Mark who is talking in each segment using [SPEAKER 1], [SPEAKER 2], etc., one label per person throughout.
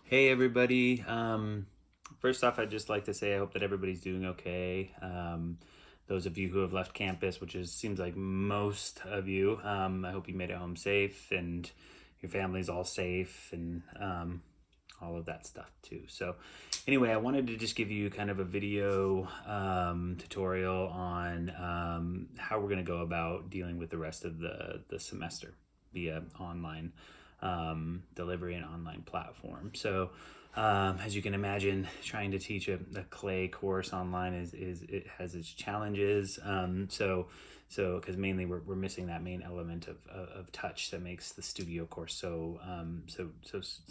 [SPEAKER 1] Hey everybody. First off, I'd just like to say I hope that everybody's doing okay. Those of you who have left campus, which seems like most of you, I hope you made it home safe and your family's all safe and all of that stuff too. So, anyway, I wanted to just give you kind of a video tutorial on how we're going to go about dealing with the rest of the semester via online delivery and online platform. So, as you can imagine, trying to teach a clay course online is it has its challenges. So because mainly we're missing that main element of touch that makes the studio course so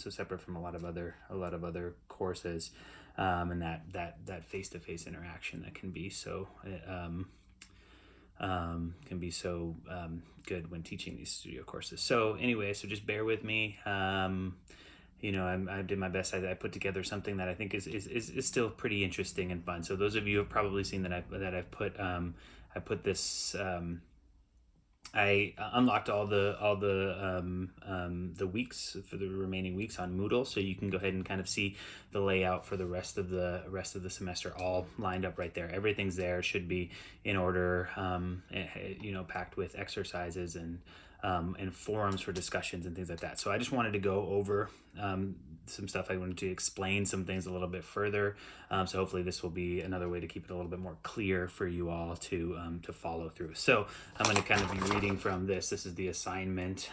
[SPEAKER 1] separate from a lot of other courses, and that face-to-face interaction that can be so good when teaching these studio courses. So anyway, so just bear with me. I did my best. I put together something that I think is still pretty interesting and fun. So those of you have probably seen that I've put I put this. I unlocked all the weeks for the remaining weeks on Moodle, so you can go ahead and kind of see the layout for the rest of the semester all lined up right there. Everything's there. It should be in order, packed with exercises and forums for discussions and things like that. So I just wanted to go over some stuff. I wanted to explain some things a little bit further. So hopefully this will be another way to keep it a little bit more clear for you all to follow through. So I'm going to kind of be reading from this. This is the assignment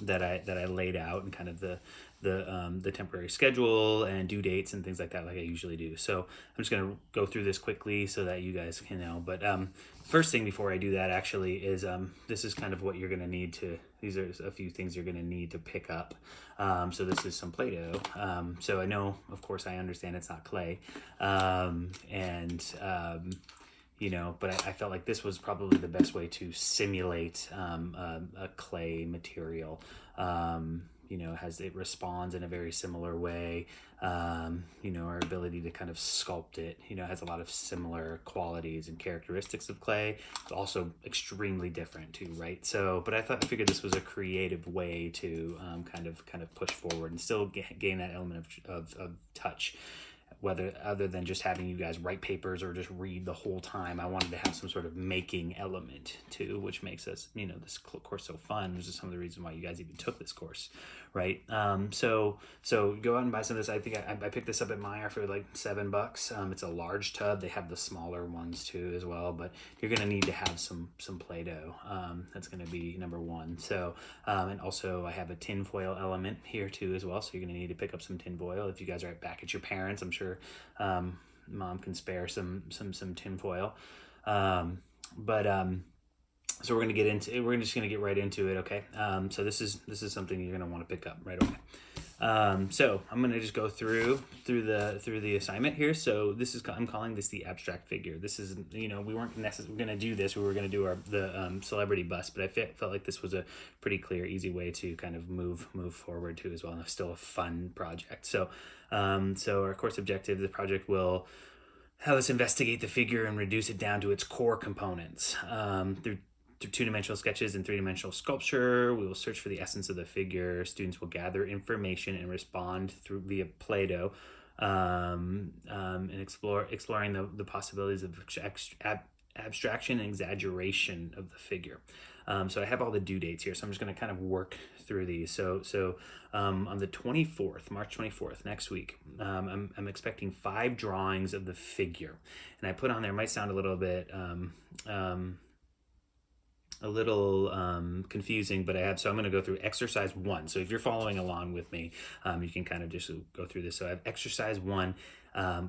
[SPEAKER 1] that I laid out, and kind of the temporary schedule and due dates and things like that, like I usually do. So I'm just going to go through this quickly so that you guys can know. But first thing before I do that actually is this is kind of what you're going to need to. These are a few things you're going to need to pick up. So this is some Play-Doh. So I know, of course, I understand it's not clay, but I felt like this was probably the best way to simulate a clay material. It responds in a very similar way. Our ability to kind of sculpt it, has a lot of similar qualities and characteristics of clay, but also extremely different too, right? So, but I figured this was a creative way to kind of push forward and still gain that element of touch, whether other than just having you guys write papers or just read the whole time. I wanted to have some sort of making element too, which makes us, this course so fun. This is some of the reason why you guys even took this course, right? So go out and buy some of this. I think I picked this up at Meijer for like $7. It's a large tub. They have the smaller ones too as well, but you're gonna need to have some Play-Doh. That's gonna be number one. So and also I have a tin foil element here too as well. So you're gonna need to pick up some tin foil if you guys are back at your parents. I'm sure mom can spare some tin foil. So we're just gonna get right into it, okay? So this is something you're gonna want to pick up right away. So I'm gonna just go through the assignment here. So I'm calling this the abstract figure. This is, we weren't necessarily gonna do this. We were gonna do the celebrity bust, but I felt like this was a pretty clear, easy way to kind of move forward to as well. And it's still a fun project. So our course objective, the project will have us investigate the figure and reduce it down to its core components. Through two-dimensional sketches and three-dimensional sculpture, we will search for the essence of the figure. Students will gather information and respond via Play-Doh, and exploring the possibilities of abstraction and exaggeration of the figure. So I have all the due dates here, so I'm just going to kind of work through these. So on the 24th, March 24th, next week, I'm expecting 5 drawings of the figure. And I put on there, it might sound a little bit confusing, but so I'm going to go through exercise 1. So if you're following along with me, you can kind of just go through this. So I have exercise 1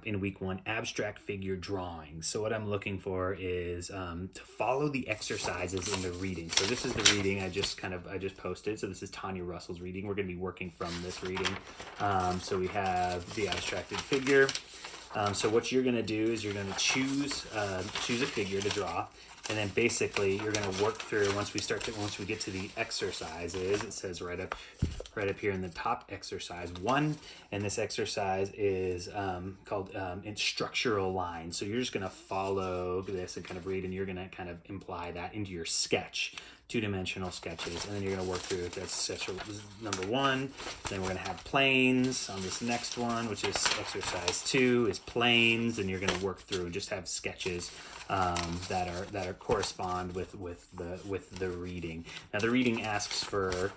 [SPEAKER 1] in week 1, abstract figure drawings. So what I'm looking for is to follow the exercises in the reading. So this is the reading I just posted. So this is Tanya Russell's reading. We're going to be working from this reading. So we have the abstracted figure. So what you're going to do is you're going to choose a figure to draw, And then basically you're going to work through, once we get to the exercises, it says right up here in the top, exercise 1. And this exercise is called in structural lines. So you're just going to follow this and kind of read, and you're going to kind of imply that into your sketch, 2-dimensional sketches. And then you're going to work through, that's sketch number 1. Then we're going to have planes on this next one, which is exercise 2 is planes. And you're going to work through and just have sketches that are correspond with the reading. Now the reading asks for,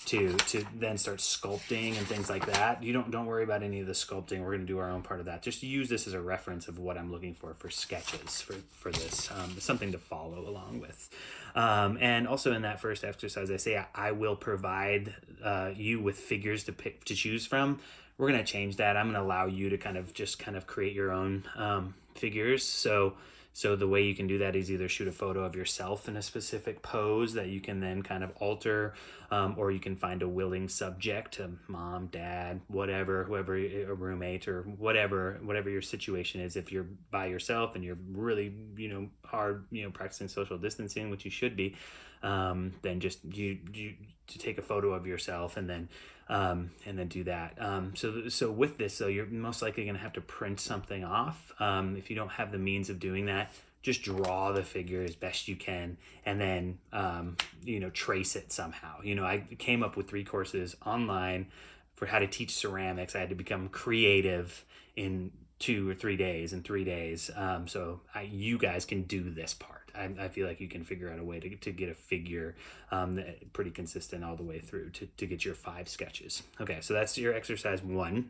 [SPEAKER 1] to then start sculpting and things like that. You don't worry about any of the sculpting. We're going to do our own part of that. Just use this as a reference of what I'm looking for sketches for this, something to follow along with. And also in that first exercise, I say I will provide you with figures to choose from. We're going to change that. I'm going to allow you to kind of create your own figures. So the way you can do that is either shoot a photo of yourself in a specific pose that you can then kind of alter, or you can find a willing subject, a mom, dad, whoever, a roommate, or whatever your situation is. If you're by yourself and you're really, hard, practicing social distancing, which you should be, then just you to take a photo of yourself and then do that. So with this, though, you're most likely going to have to print something off. If you don't have the means of doing that, just draw the figure as best you can, and then trace it somehow. I came up with 3 courses online for how to teach ceramics. I had to become creative in 2 or 3 days, so you guys can do this part. I feel like you can figure out a way to get a figure pretty consistent all the way through to get your 5 sketches. Okay, so that's your exercise 1.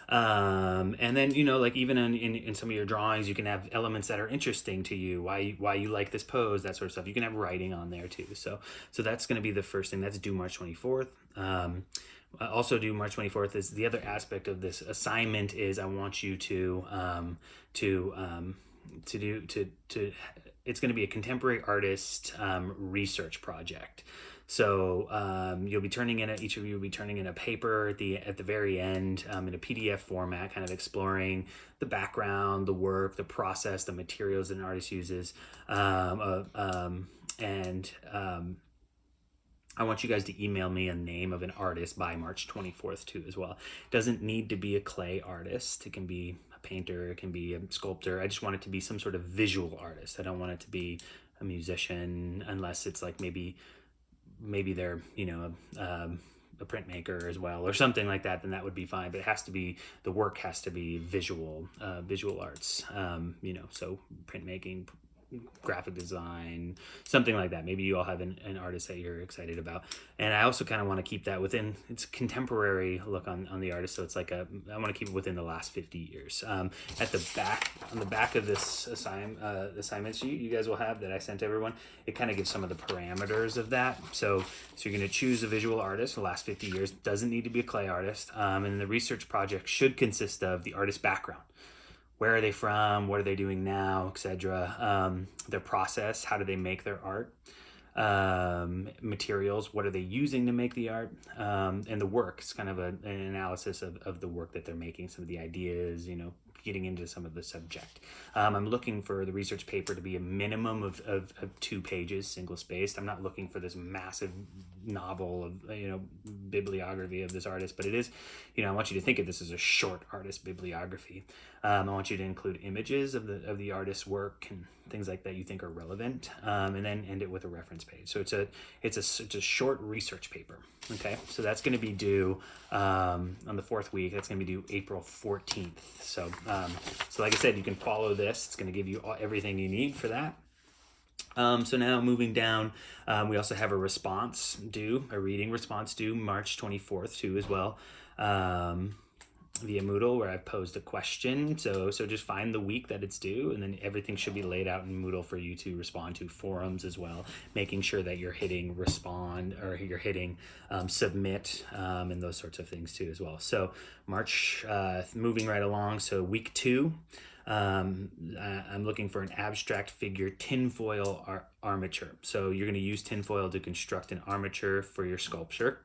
[SPEAKER 1] And then, even in some of your drawings, you can have elements that are interesting to you, why you like this pose, that sort of stuff. You can have writing on there too. So that's going to be the first thing. That's due March 24th. Also due March 24th is the other aspect of this assignment is I want you to it's going to be a contemporary artist research project. So you'll be turning in each of you will be turning in a paper at the very end in a PDF format, kind of exploring the background, the work, the process, the materials that an artist uses, I want you guys to email me a name of an artist by March 24th too as well. It doesn't need to be a clay artist. It can be a painter, it can be a sculptor. I just want it to be some sort of visual artist. I don't want it to be a musician, unless it's like maybe they're, a printmaker as well or something like that, then that would be fine. But the work has to be visual arts, so printmaking, graphic design, something like that. Maybe you all have an artist that you're excited about. And I also kind of want to keep that within, it's a contemporary look on the artist. So it's like I want to keep it within the last 50 years. On the back of this assignment sheet you guys will have that I sent everyone, it kind of gives some of the parameters of that. So you're going to choose a visual artist for the last 50 years. Doesn't need to be a clay artist. And the research project should consist of the artist's background. Where are they from? What are they doing now, etc. Their process, how do they make their art? Materials, what are they using to make the art? And the work, it's kind of an analysis of the work that they're making, some of the ideas, getting into some of the subject. I'm looking for the research paper to be a minimum of 2 pages, single-spaced. I'm not looking for this massive novel of, bibliography of this artist, but it is, I want you to think of this as a short artist bibliography. I want you to include images of the artist's work and things like that you think are relevant, and then end it with a reference page. So it's a short research paper. Okay, so that's going to be due on the 4th week. That's going to be due April 14th. So like I said, you can follow this. It's going to give you everything you need for that. So now moving down, we also have a reading response due March 24th too as well. Via Moodle, where I've posed a question. So just find the week that it's due, and then everything should be laid out in Moodle for you to respond to. Forums as well, making sure that you're hitting respond or you're hitting submit, and those sorts of things too as well. So March, moving right along. So week 2, I'm looking for an abstract figure tinfoil armature. So you're going to use tinfoil to construct an armature for your sculpture.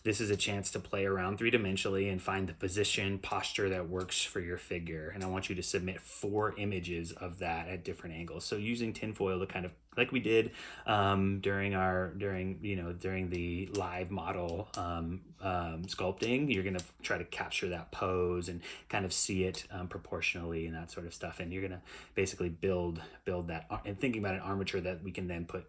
[SPEAKER 1] this is a chance to play around three-dimensionally and find the position, posture that works for your figure. And I want you to submit 4 images of that at different angles. So using tinfoil to kind of, like we did during the live model sculpting, you're gonna try to capture that pose and kind of see it proportionally and that sort of stuff. And you're gonna basically build that, and thinking about an armature that we can then put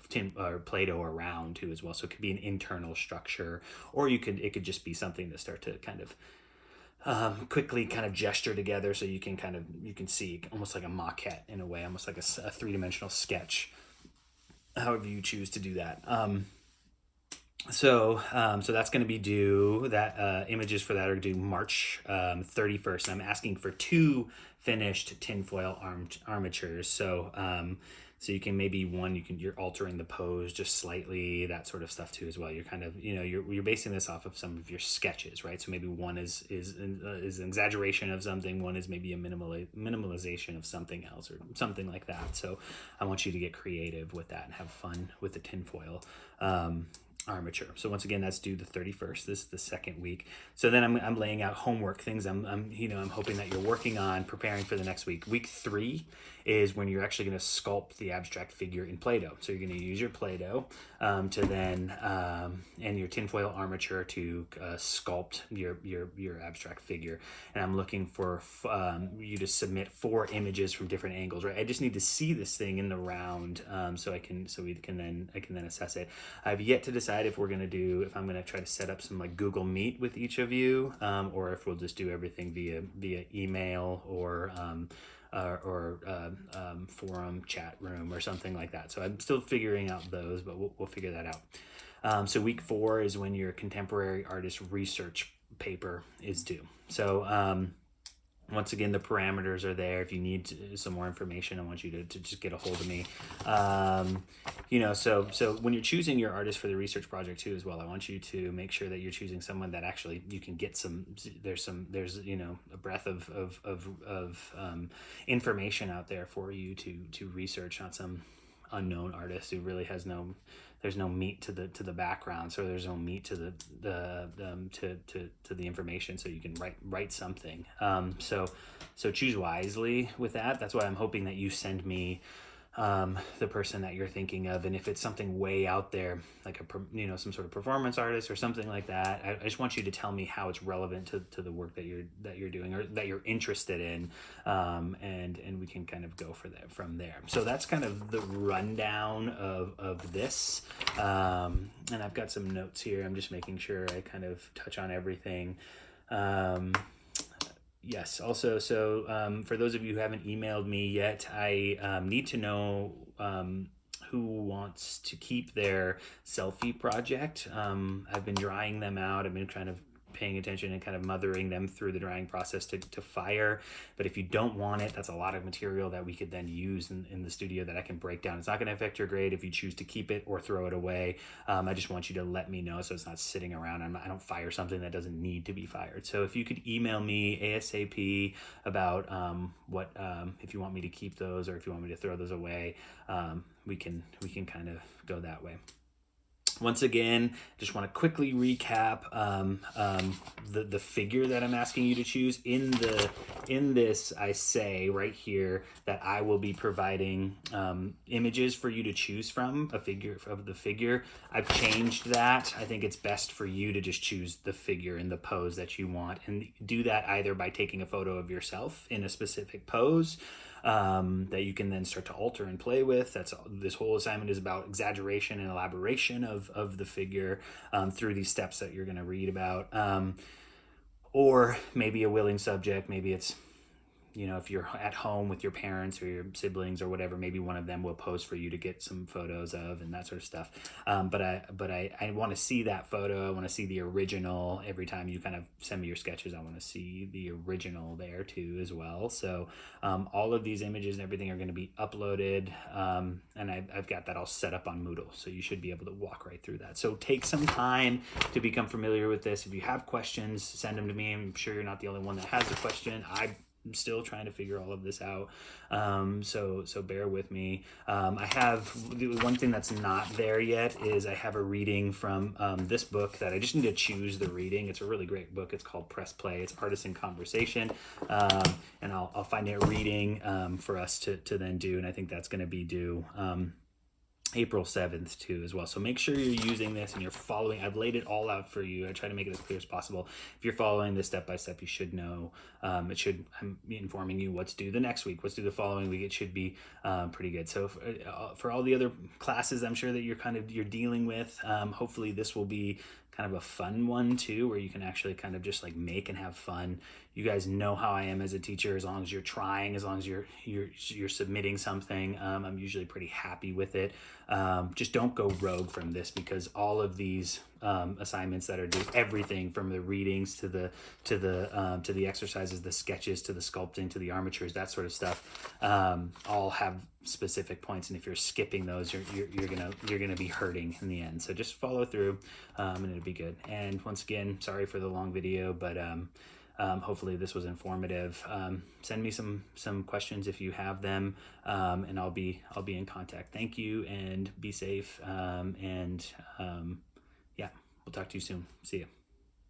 [SPEAKER 1] tin or Play-Doh around too as well. So it could be an internal structure, or it could just be something to start to kind of quickly kind of gesture together, so you can see almost like a maquette in a way, almost like a 3-dimensional sketch, however you choose to do that. So that's going to be due, that images for that are due March 31st. I'm asking for 2 finished tinfoil armatures. So you can maybe you're altering the pose just slightly, that sort of stuff too as well. You're kind of, you're basing this off of some of your sketches, right? So maybe one is an exaggeration of something, one is maybe a minimalization of something else or something like that. So I want you to get creative with that and have fun with the tinfoil armature. So once again, that's due the 31st. This is the second week. So then I'm laying out homework, things I'm hoping that you're working on, preparing for the next week. Week 3 is when you're actually going to sculpt the abstract figure in Play-Doh. So you're going to use your Play-Doh to then and your tinfoil armature to sculpt your abstract figure. And I'm looking for you to submit 4 images from different angles, right? I just need to see this thing in the round, so I can then assess it. I've yet to decide if I'm going to try to set up some like Google Meet with each of you, or if we'll just do everything via email or forum, chat room, or something like that. So I'm still figuring out those, but we'll figure that out. So week 4 is when your contemporary artist research paper is due. So once again, the parameters are there. If you need some more information, I want you to just get a hold of me. So when you're choosing your artist for the research project too as well, I want you to make sure that you're choosing someone that actually you can get there's a breadth of information out there for you to research, not some unknown artist who really has there's no meat to the background, so there's no meat to the information, so you can write something. So choose wisely with that. That's why I'm hoping that you send me the person that you're thinking of, and if it's something way out there, like some sort of performance artist or something like that, I just want you to tell me how it's relevant to the work that you're doing or that you're interested in, and we can kind of go from there. So that's kind of the rundown of this, and I've got some notes here. I'm just making sure I kind of touch on everything. Yes. Also, so for those of you who haven't emailed me yet, I need to know who wants to keep their selfie project. I've been drying them out. I've been kind of paying attention and kind of mothering them through the drying process to fire. But if you don't want it, that's a lot of material that we could then use in the studio that I can break down. It's not going to affect your grade if you choose to keep it or throw it away. I just want you to let me know so it's not sitting around. I don't fire something that doesn't need to be fired. So if you could email me ASAP about if you want me to keep those or if you want me to throw those away, we can kind of go that way. Once again, just want to quickly recap the figure that I'm asking you to choose. In this, I say right here that I will be providing images for you to choose from the figure. I've changed that. I think it's best for you to just choose the figure and the pose that you want, and do that either by taking a photo of yourself in a specific pose that you can then start to alter and play with. This whole assignment is about exaggeration and elaboration of the figure through these steps that you're going to read about. Or maybe a willing subject. Maybe it's, if you're at home with your parents or your siblings or whatever, maybe one of them will pose for you to get some photos of and that sort of stuff. But I want to see that photo. I want to see the original. Every time you kind of send me your sketches, I want to see the original there too as well. So all of these images and everything are going to be uploaded, and I've got that all set up on Moodle, so you should be able to walk right through that. So take some time to become familiar with this. If you have questions, send them to me. I'm sure you're not the only one that has a question. still trying to figure all of this out. So bear with me. I have the one thing that's not there yet is I have a reading from this book that I just need to choose the reading. It's a really great book. It's called Press Play. It's Artisan Conversation, and I'll find a reading for us to then do, and I think that's going to be due April 7th too as well. So make sure you're using this and you're following. I've laid it all out for you. I try to make it as clear as possible. If you're following this step by step, you should know. I'm informing you what's due the next week, what's due the following week. It should be pretty good. So for all the other classes, I'm sure that you're dealing with, hopefully this will be kind of a fun one too, where you can actually kind of just like make and have fun. You guys know how I am as a teacher. As long as you're trying, as long as you're submitting something, I'm usually pretty happy with it. Just don't go rogue from this, because all of these assignments that are due, everything from the readings to the exercises, the sketches, to the sculpting, to the armatures, that sort of stuff, all have specific points, and if you're skipping those, you're gonna be hurting in the end. So just follow through, and it'll be good. And once again, sorry for the long video, but hopefully this was informative. Send me some questions if you have them, and I'll be in contact. Thank you, and be safe. Yeah, we'll talk to you soon. See ya.